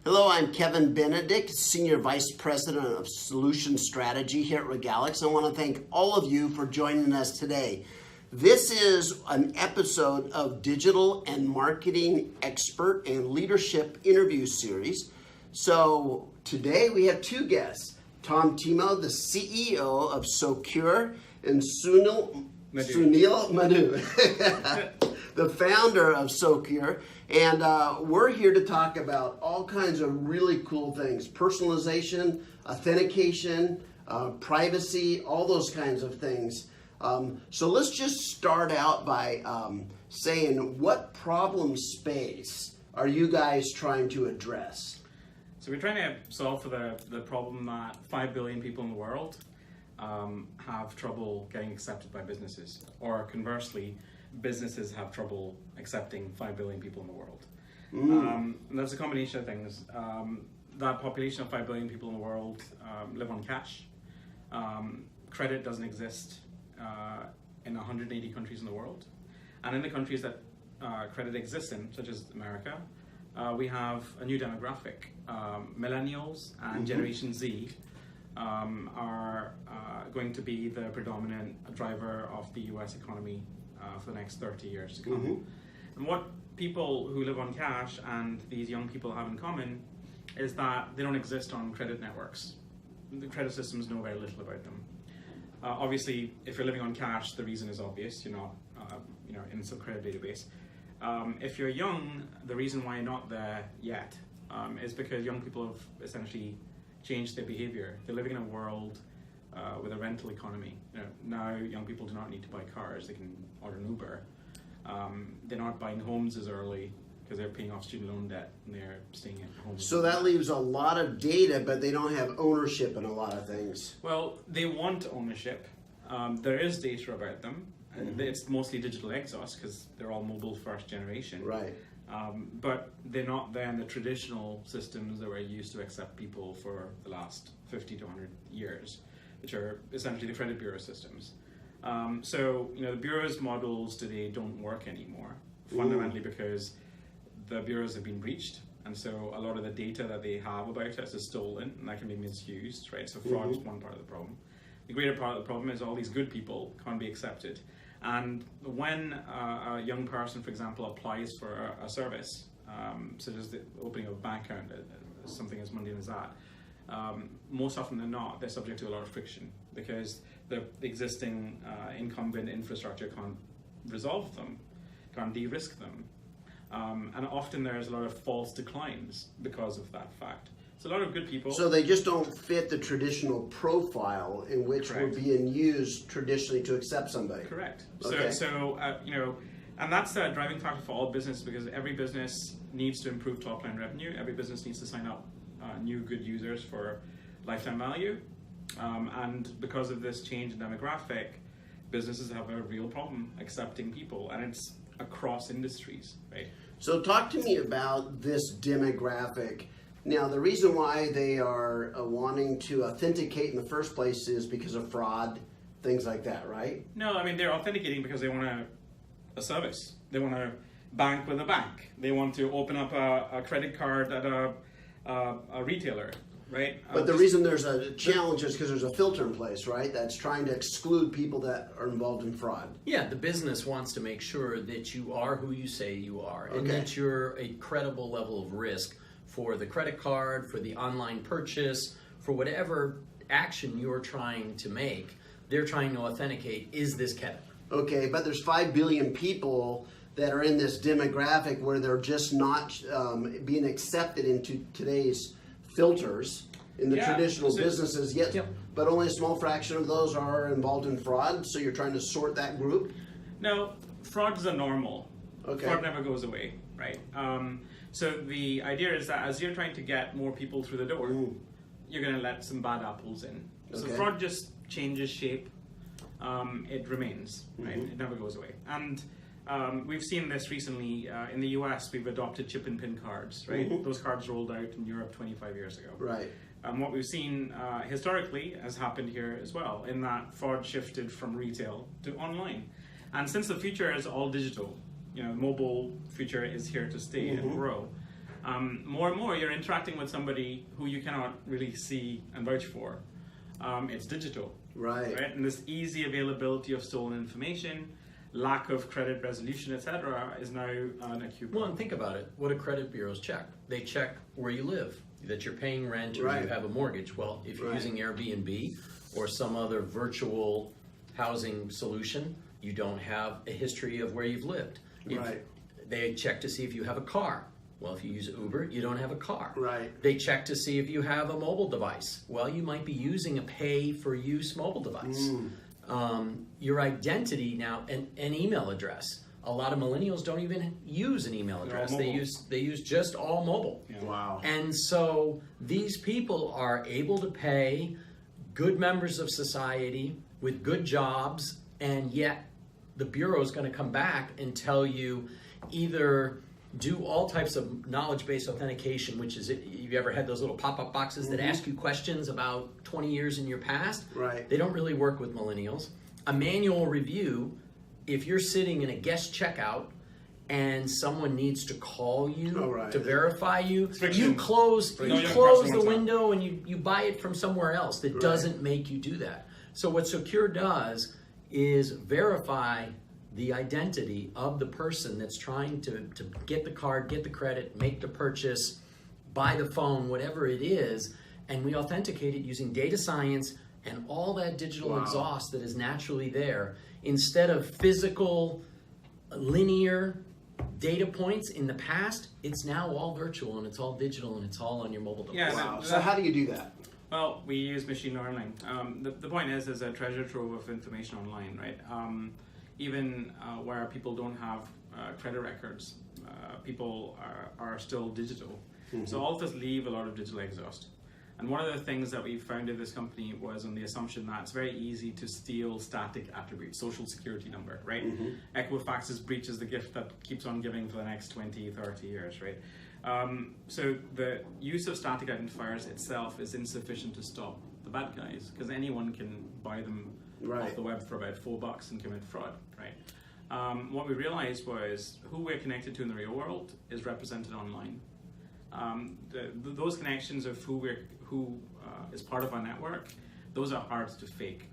Hello, I'm Kevin Benedict, Senior Vice President of Solution Strategy here at Regalix. I want to thank all of you for joining us today. This is an episode of Digital and Marketing Expert and Leadership Interview Series. So today we have two guests, Thimot, the CEO of Socure, and Sunil Madhu, the founder of Socure. And we're here to talk about all kinds of really cool things: personalization, authentication, privacy, all those kinds of things. So let's just start out by saying, what problem space are you guys trying to address? So we're trying to solve for the problem that 5 billion people in the world have trouble getting accepted by businesses, or conversely, businesses have trouble accepting 5 billion people in the world. And that's a combination of things. That population of 5 billion people in the world live on cash. Credit doesn't exist in 180 countries in the world. And in the countries that credit exists in, such as America, we have a new demographic. Millennials and Generation Z are going to be the predominant driver of the US economy for the next 30 years to come. And what people who live on cash and these young people have in common is that they don't exist on credit networks. The credit systems know very little about them. Obviously, if you're living on cash, the reason is obvious. You're not in some credit database. If you're young, the reason why you're not there yet is because young people have essentially changed their behavior. They're living in a world with a rental economy. Now young people do not need to buy cars; they can order an Uber. They're not buying homes as early because they're paying off student loan debt and they're staying at home. So that leaves a lot of data, but they don't have ownership in a lot of things. Well, they want ownership. There is data about them. It's mostly digital exhaust because they're all mobile first generation. Right. But they're not there in the traditional systems that were used to accept people for the last 50 to 100 years, which are essentially the credit bureau systems. So the bureau's models today don't work anymore, fundamentally because the bureaus have been breached, and so a lot of the data that they have about us is stolen, and that can be misused, right? So fraud is one part of the problem. The greater part of the problem is all these good people can't be accepted. And when a young person, for example, applies for a service, such as the opening of a bank account, something as mundane as that, most often than not, they're subject to a lot of friction because the existing incumbent infrastructure can't resolve them, can't de-risk them. And often there's a lot of false declines because of that fact. So a lot of good people. So they just don't fit the traditional profile in which Correct. we're being used traditionally to accept somebody. Correct. Okay. And that's a driving factor for all business because every business needs to improve top line revenue. Every business needs to sign up new good users for lifetime value. And because of this change in demographic, businesses have a real problem accepting people, and it's across industries, right? So talk to me about this demographic. Now, the reason why they are wanting to authenticate in the first place is because of fraud, things like that, right? No, I mean, they're authenticating because they want a service. They want to bank with a bank. They want to open up a credit card at a retailer, right? But the reason there's a challenge is because there's a filter in place, right? That's trying to exclude people that are involved in fraud. Yeah, the business wants to make sure that you are who you say you are, and Okay. that you're a credible level of risk for the credit card, for the online purchase, for whatever action you're trying to make. They're trying to authenticate, is this Kevin? Okay, but there's 5 billion people that are in this demographic where they're just not being accepted into today's filters in the traditional businesses yet, but only a small fraction of those are involved in fraud, so you're trying to sort that group? No, frauds are normal. Okay. Fraud never goes away, right? So the idea is that as you're trying to get more people through the door, you're going to let some bad apples in. So Okay. fraud just changes shape. It remains, right? It never goes away. And we've seen this recently in the US. We've adopted chip and pin cards, right? Those cards rolled out in Europe 25 years ago. Right. What we've seen historically has happened here as well, in that fraud shifted from retail to online. And since the future is all digital, mobile future is here to stay and grow. More and more, you're interacting with somebody who you cannot really see and vouch for. It's digital, Right. And this easy availability of stolen information, lack of credit resolution, etc., is now an acute Well, problem. and think about it. What do credit bureaus check? They check where you live, that you're paying rent or Right. you have a mortgage. Well, if you're Right. using Airbnb or some other virtual housing solution, you don't have a history of where you've lived. Right. They check to see if you have a car. Well, if you use Uber, you don't have a car. Right. They check to see if you have a mobile device. Well, you might be using a pay-for-use mobile device. Your identity now, an email address. A lot of millennials don't even use an email They're all address. They mobile. use just all mobile. Yeah. Wow. And so these people are able to pay good members of society with good jobs, and yet the Bureau is going to come back and tell you either do all types of knowledge-based authentication, which is, you've ever had those little pop-up boxes that ask you questions about 20 years in your past? Right. They don't really work with millennials. A manual review, if you're sitting in a guest checkout and someone needs to call you Oh, right. to verify you, Friction. you close No, you close press the the window and you buy it from somewhere else that Right. doesn't make you do that. So what Socure does is verify the identity of the person that's trying to get the card, get the credit, make the purchase, buy the phone, whatever it is, and we authenticate it using data science and all that digital Wow. exhaust that is naturally there, instead of physical, linear data points in the past. It's now all virtual and it's all digital and it's all on your mobile device. Yeah, Wow. that- So how do you do that? Well, we use machine learning. The point is, there's a treasure trove of information online, right? Even where people don't have credit records, people are still digital. So all of us leave a lot of digital exhaust. And one of the things that we founded this company was on the assumption that it's very easy to steal static attributes, social security number, right? Equifax's breach is the gift that keeps on giving for the next 20, 30 years, right? So the use of static identifiers itself is insufficient to stop the bad guys, because anyone can buy them Right. off the web for about $4 and commit fraud, right? What we realized was who we're connected to in the real world is represented online. Those connections of who is part of our network, those are hard to fake.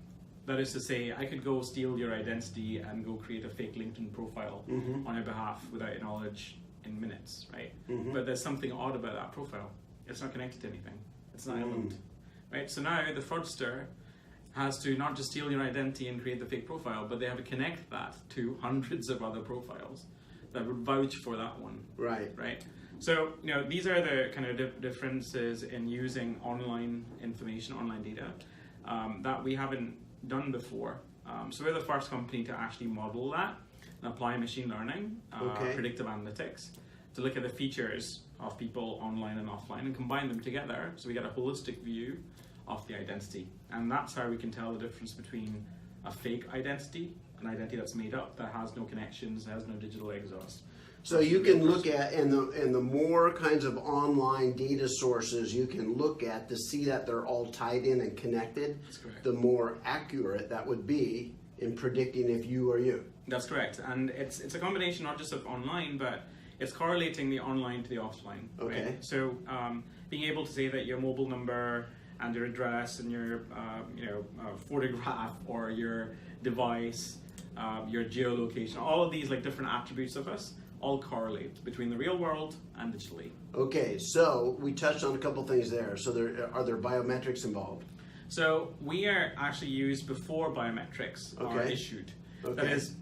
That is to say, I could go steal your identity and go create a fake LinkedIn profile on your behalf without your knowledge in minutes, right? But there's something odd about that profile. It's not connected to anything. It's not island, right? So now the fraudster has to not just steal your identity and create the fake profile, but they have to connect that to hundreds of other profiles that would vouch for that one, Right. right? So, these are the kind of differences in using online information, online data, that we haven't done before. So we're the first company to actually model that and apply machine learning, Okay. predictive analytics, to look at the features of people online and offline and combine them together so we get a holistic view of the identity. And that's how we can tell the difference between a fake identity, an identity that's made up, that has no connections, has no digital exhaust. So you can look at, and the more kinds of online data sources you can look at to see that they're all tied in and connected, That's correct. the more accurate that would be in predicting if you are you. That's correct, and it's a combination not just of online, but it's correlating the online to the offline. Okay. Right? So being able to say that your mobile number and your address and your photograph or your device, your geolocation, all of these like different attributes of us all correlate between the real world and digitally. Okay, so we touched on a couple things there. So are there biometrics involved? So we are actually used before biometrics are Okay. issued. Okay. That is,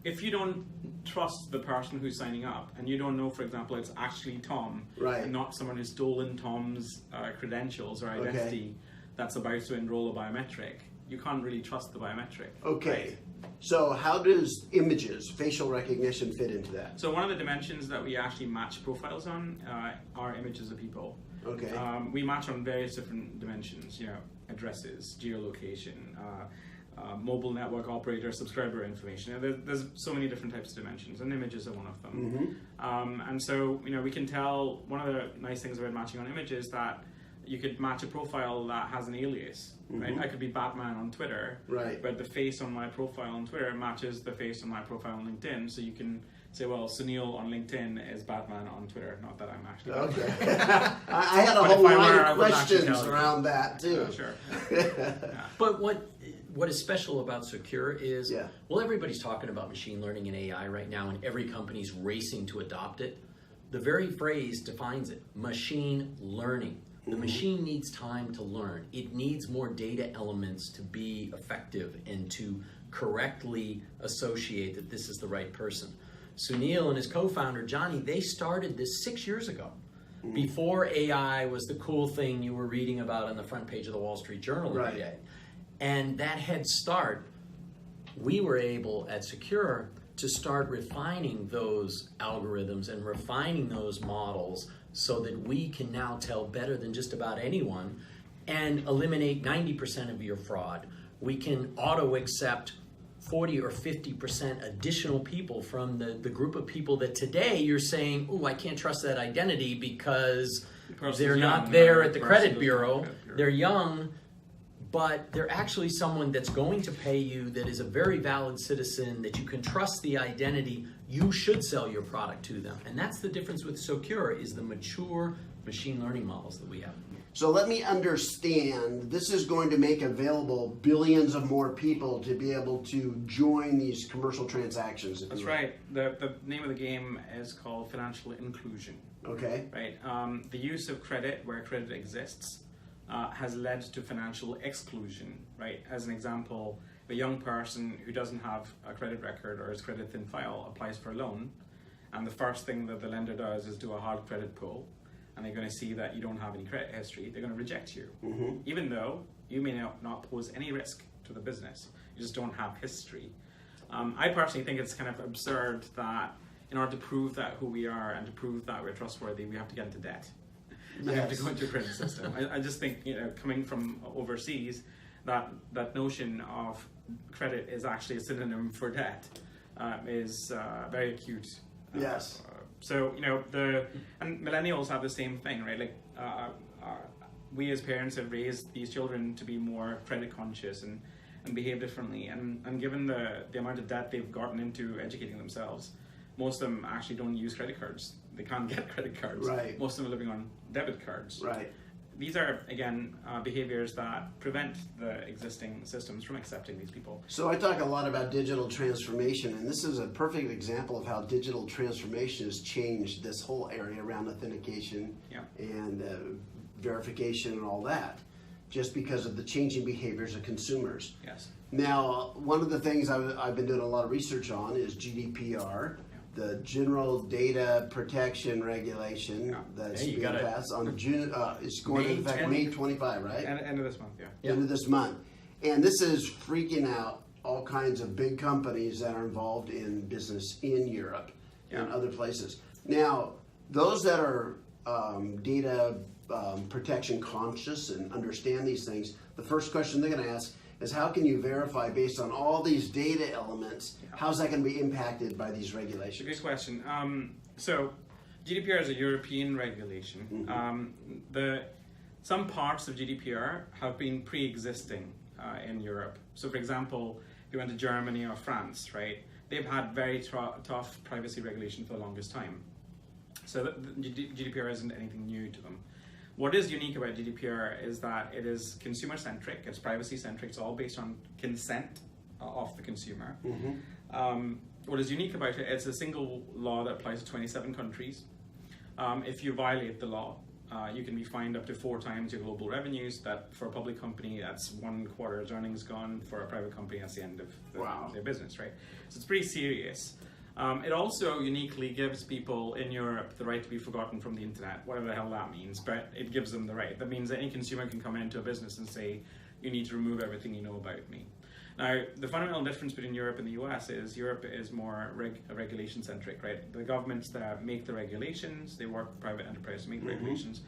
if you don't trust the person who's signing up, and you don't know, for example, it's actually Tom, Right. and not someone who's stolen Tom's credentials or identity that's about to enroll a biometric, you can't really trust the biometric. Okay. Right? So how does images, facial recognition fit into that? So one of the dimensions that we actually match profiles on are images of people. Okay. We match on various different dimensions, addresses, geolocation, mobile network operator, subscriber information. There's so many different types of dimensions, and images are one of them. And so, we can tell, one of the nice things about matching on images that you could match a profile that has an alias, right? I could be Batman on Twitter, Right. but the face on my profile on Twitter matches the face on my profile on LinkedIn, so you can say, well, Sunil on LinkedIn is Batman on Twitter. Not that I'm actually. Okay. I had a But whole if I line were, I of wouldn't actually questions tell you. around that too. Sure. But what is special about Socure is, Yeah. well, everybody's talking about machine learning and AI right now, and every company's racing to adopt it. The very phrase defines it: machine learning. The machine needs time to learn. It needs more data elements to be effective and to correctly associate that this is the right person. Sunil and his co-founder, Johnny, they started this 6 years ago. Before AI was the cool thing you were reading about on the front page of the Wall Street Journal every day. And that head start, we were able at Socure to start refining those algorithms and refining those models so that we can now tell better than just about anyone and eliminate 90% of your fraud. We can auto-accept 40 or 50% additional people from the group of people that today you're saying, oh, I can't trust that identity because they're not there at the credit bureau. They're young, but they're actually someone that's going to pay you, that is a very valid citizen, that you can trust the identity. You should sell your product to them. And that's the difference with Socure, is the mature machine learning models that we have. So let me understand, this is going to make available billions of more people to be able to join these commercial transactions. If That's you will. right. The name of the game is called financial inclusion. Okay. Right. The use of credit where credit exists has led to financial exclusion. Right. As an example, a young person who doesn't have a credit record or is credit thin file applies for a loan, and the first thing that the lender does is do a hard credit pull, and they're going to see that you don't have any credit history. They're going to reject you, even though you may not pose any risk to the business. You just don't have history. I personally think it's kind of absurd that in order to prove that who we are and to prove that we're trustworthy, we have to get into debt. And we have to go into a credit system. I just think, coming from overseas, that notion of credit is actually a synonym for debt is very acute. Yes. So, and millennials have the same thing, right? Like, we as parents have raised these children to be more credit conscious and behave differently. And given the amount of debt they've gotten into educating themselves, most of them actually don't use credit cards. They can't get credit cards. Right. Most of them are living on debit cards. Right. These are, again, behaviors that prevent the existing systems from accepting these people. So I talk a lot about digital transformation, and this is a perfect example of how digital transformation has changed this whole area around authentication and verification and all that, just because of the changing behaviors of consumers. Yes. Now, one of the things I've been doing a lot of research on is GDPR, the General Data Protection Regulation that's being passed on June. It's going into effect May 25, right? End of this month, yeah. End of this month. And this is freaking out all kinds of big companies that are involved in business in Europe and other places. Now, those that are data protection conscious and understand these things, the first question they're going to ask is, how can you verify based on all these data elements? How's that going to be impacted by these regulations? Good question. So GDPR is a European regulation. Some parts of GDPR have been pre-existing in Europe. So for example, if you went to Germany or France, right, they've had very tough privacy regulation for the longest time. So GDPR isn't anything new to them. What is unique about GDPR is that it is consumer-centric, it's privacy-centric, it's all based on consent of the consumer. What is unique about it, it's a single law that applies to 27 countries. If you violate the law, you can be fined up to 4 times your global revenues. That for a public company, that's 1 quarter's earnings gone. For a private company, that's the end of their business, right? So it's pretty serious. It also uniquely gives people in Europe the right to be forgotten from the internet, whatever the hell that means, but it gives them the right. That means that any consumer can come into a business and say, you need to remove everything you know about me. Now, the fundamental difference between Europe and the US is Europe is more regulation-centric, right? The governments that make the regulations, they work with private enterprise to make the regulations,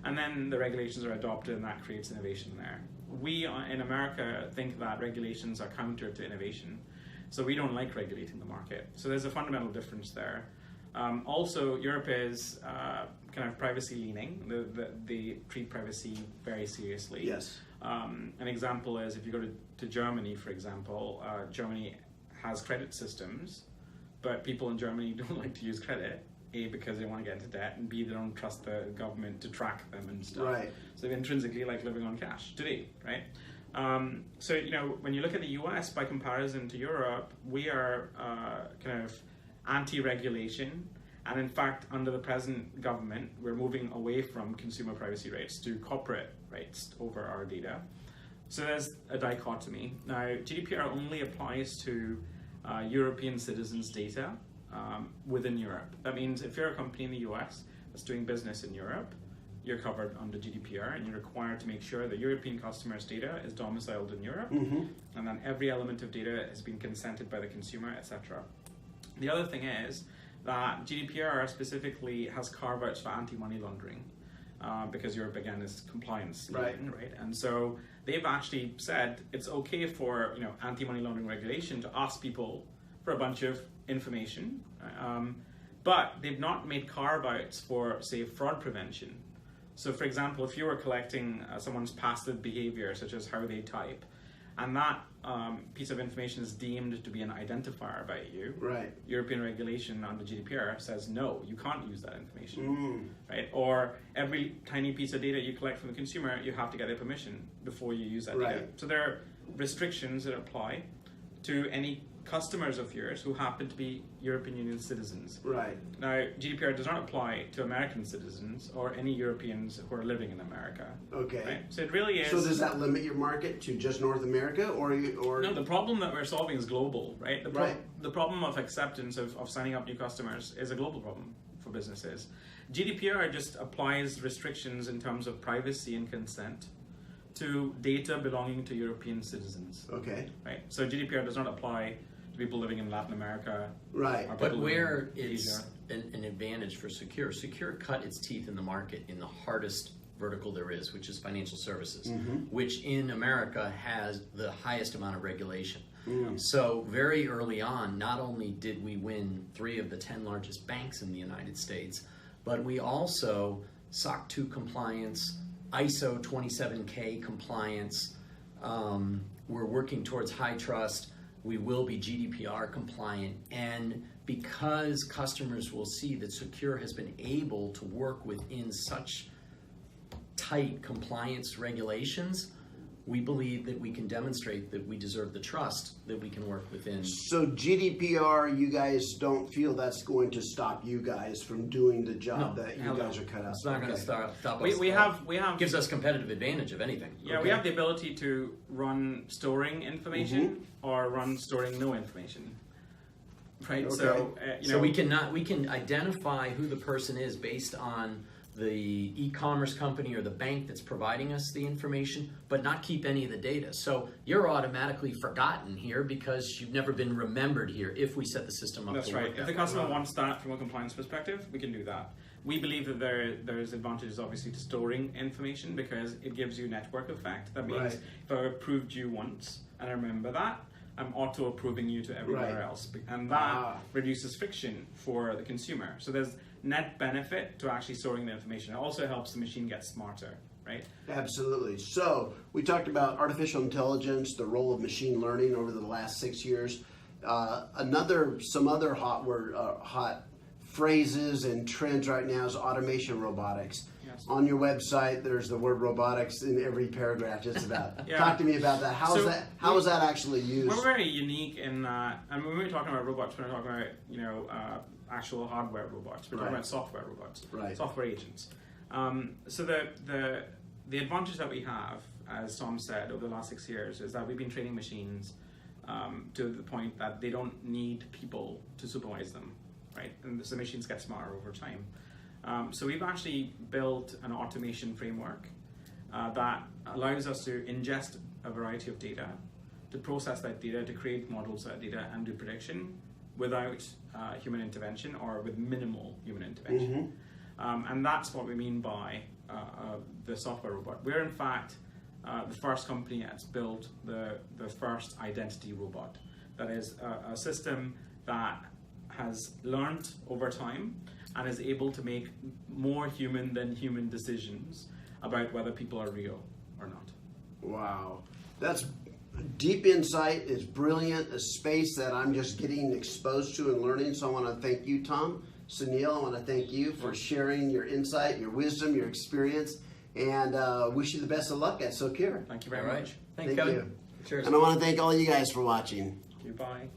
and then the regulations are adopted and that creates innovation there. We in America think that regulations are counter to innovation. So we don't like regulating the market. So there's a fundamental difference there. Also, Europe is kind of privacy leaning. They treat privacy very seriously. Yes. An example is if you go to Germany, for example, Germany has credit systems, but people in Germany don't like to use credit. A, because they want to get into debt, and B, they don't trust the government to track them and stuff. Right. So they intrinsically like living on cash today, right? So, you know, when you look at the US by comparison to Europe, we are kind of anti-regulation. And in fact, under the present government, we're moving away from consumer privacy rights to corporate rights over our data. So there's a dichotomy. Now, GDPR only applies to European citizens' data within Europe. That means if you're a company in the US that's doing business in Europe, you're covered under GDPR, and you're required to make sure that European customers' data is domiciled in Europe, and then every element of data has been consented by the consumer, etc. The other thing is that GDPR specifically has carve-outs for anti-money laundering, because Europe again is compliance, right? And so they've actually said it's okay for, you know, anti-money laundering regulation to ask people for a bunch of information, but they've not made carve-outs for, say, fraud prevention. So, for example, if you were collecting someone's passive behavior, such as how they type, and that piece of information is deemed to be an identifier about you, right? European regulation under GDPR says no, you can't use that information, right? Or every tiny piece of data you collect from the consumer, you have to get their permission before you use that data. So there are restrictions that apply to any customers of yours who happen to be European Union citizens. Right. Now, GDPR does not apply to American citizens or any Europeans who are living in America. Okay. Right? So it really is. So does that limit your market to just North America, or No, the problem that we're solving is global, right? Right. The problem of acceptance of signing up new customers is a global problem for businesses. GDPR just applies restrictions in terms of privacy and consent to data belonging to European citizens. Okay. Right. So GDPR does not apply to people living in Latin America. Right. But where it's an advantage for Socure, Socure cut its teeth in the market in the hardest vertical there is, which is financial services, which in America has the highest amount of regulation. So very early on, not only did we win 3 of the 10 largest banks in the United States, but we also SOC 2 compliance, ISO 27K compliance. We're working towards high trust. We will be GDPR compliant. And because customers will see that Socure has been able to work within such tight compliance regulations, we believe that we can demonstrate that we deserve the trust that we can work within. So GDPR, you guys don't feel that's going to stop you guys from doing the job that you guys are cut out? It's not going to stop us. We have gives us competitive advantage of anything. Yeah, we have the ability to run storing information or run storing no information. Right. So so we can identify who the person is based on the e-commerce company or the bank that's providing us the information, but not keep any of the data. So you're automatically forgotten here because you've never been remembered here if we set the system up. That's right. If the customer wants that from a compliance perspective, we can do that. We believe that there's advantages obviously to storing information because it gives you network effect. That means if I approved you once and I remember that, I'm auto-approving you to everywhere else. And that reduces friction for the consumer. So there's net benefit to actually storing the information. It also helps the machine get smarter, right? Absolutely. So we talked about artificial intelligence, the role of machine learning over the last 6 years. Some other hot phrases and trends right now is automation robotics. Yes. On your website, there's the word robotics in every paragraph just about. Talk to me about that. How is that actually used? We're very unique in that, and when we're talking about robots, we're not talking about, actual hardware robots. We're talking about software robots, software agents. So the advantage that we have, as Tom said, over the last 6 years is that we've been training machines to the point that they don't need people to supervise them, right? And the machines get smarter over time. So we've actually built an automation framework that allows us to ingest a variety of data, to process that data, to create models of that data, and do prediction without human intervention or with minimal human intervention. And that's what we mean by the software robot. We're in fact the first company that's built the first identity robot. That is a system that has learned over time and is able to make more human than human decisions about whether people are real or not. Wow, that's deep insight. It's brilliant, a space that I'm just getting exposed to and learning. So I want to thank you, Tom. Sunil, I want to thank you for sharing your insight, your wisdom, your experience, and wish you the best of luck at Socure. Thank you very All right. much. Thanks, Thank Kevin. you. Cheers. And I want to thank all you guys for watching. Goodbye.